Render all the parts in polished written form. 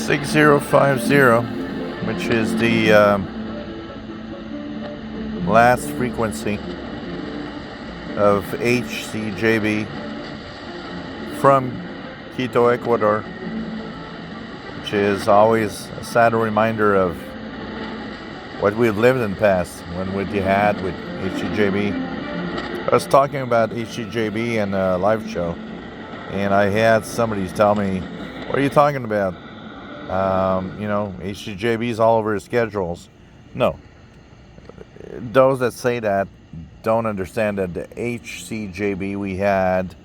6050, which is the last frequency of HCJB from Quito, Ecuador, which is always a sad reminder of what we've lived in the past when we had with HCJB. I was talking about HCJB in a live show, and I had somebody tell me, "What are you talking about? HCJB's all over his schedules." No. Those that say that don't understand that the HCJB we had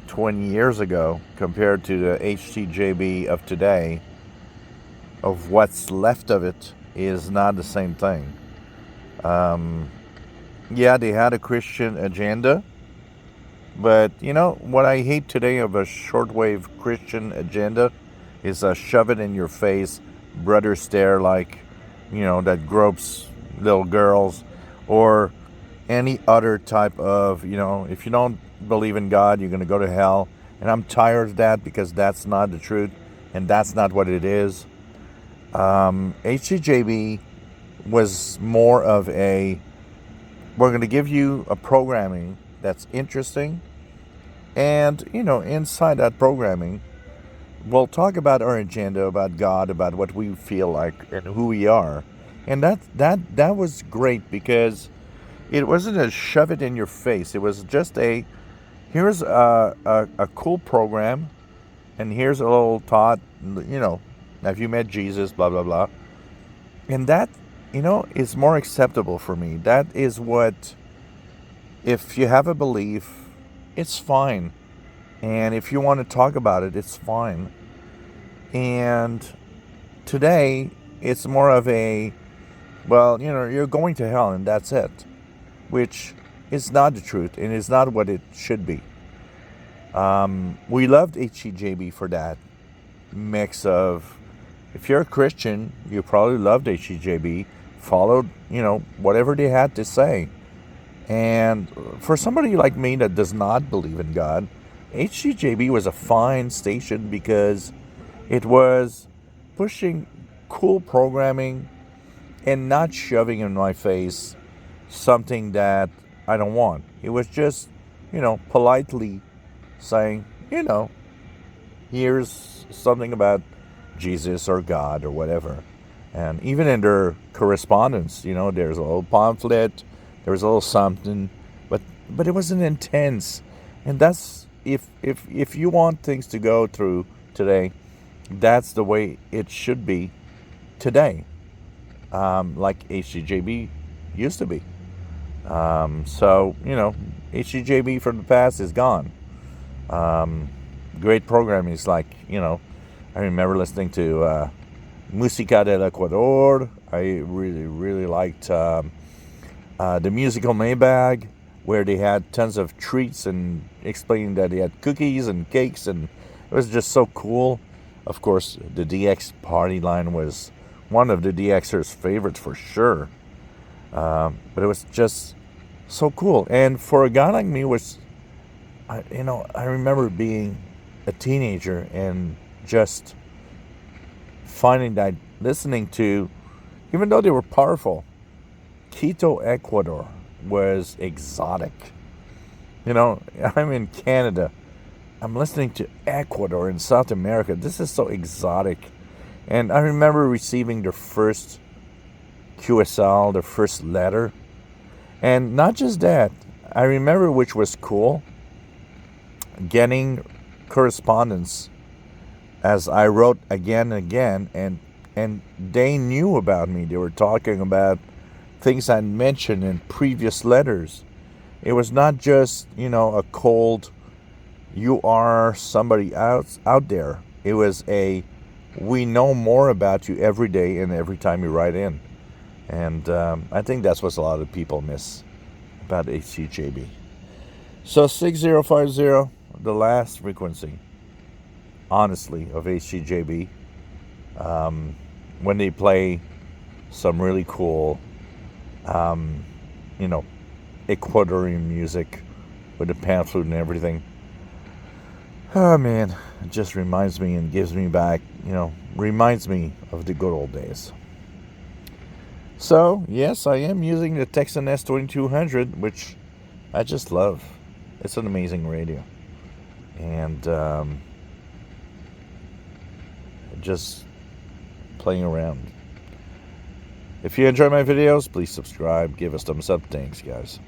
20 years ago compared to the HCJB of today, of what's left of it, is not the same thing. Yeah, they had a Christian agenda, but what I hate today of a shortwave Christian agenda is a shove it in your face, brother stare, like, that gropes little girls, or any other type of, if you don't believe in God, you're going to go to hell. And I'm tired of that, because that's not the truth, and that's not what it is. HCJB was more of a, we're going to give you a programming that's interesting, and, inside that programming, we'll talk about our agenda, about God, about what we feel like and who we are. And that was great, because it wasn't a shove it in your face. It was just here's a cool program, and here's a little thought, have you met Jesus, blah, blah, blah. And that, is more acceptable for me. That is what, if you have a belief, it's fine. And if you want to talk about it, it's fine. And today, it's more of a, well, you're going to hell and that's it. Which is not the truth, and is not what it should be. We loved HCJB for that mix of, if you're a Christian, you probably loved HCJB, followed, whatever they had to say. And for somebody like me that does not believe in God, HCJB was a fine station, because it was pushing cool programming and not shoving in my face something that I don't want. It was just, politely saying, here's something about Jesus or God or whatever. And even in their correspondence, there's a little pamphlet, there was a little something, but it wasn't intense. And that's, if you want things to go through today, that's the way it should be today, like HCJB used to be. HCJB from the past is gone. Great programming is like, I remember listening to Música del Ecuador. I really, really liked the musical Maybag, where they had tons of treats and explaining that they had cookies and cakes, and it was just so cool. Of course, the DX party line was one of the DXers' favorites for sure. But it was just so cool. And for a guy like me, I remember being a teenager and just finding that listening to, even though they were powerful, Quito, Ecuador was exotic. I'm in Canada. I'm listening to Ecuador in South America. This is so exotic. And I remember receiving their first QSL, their first letter. And not just that, I remember, which was cool, getting correspondence as I wrote again and again, and they knew about me. They were talking about things I mentioned in previous letters. It was not just, a cold, you are somebody out there. It was we know more about you every day and every time you write in. And I think that's what a lot of people miss about HCJB. So 6050, the last frequency, honestly, of HCJB, when they play some really cool, Ecuadorian music with the pan flute and everything. Oh man, It just reminds me and gives me back, reminds me of the good old days. So, yes, I am using the Texan S2200, which I just love. It's an amazing radio. And just playing around. If you enjoy my videos, please subscribe, give us thumbs up. Thanks, guys.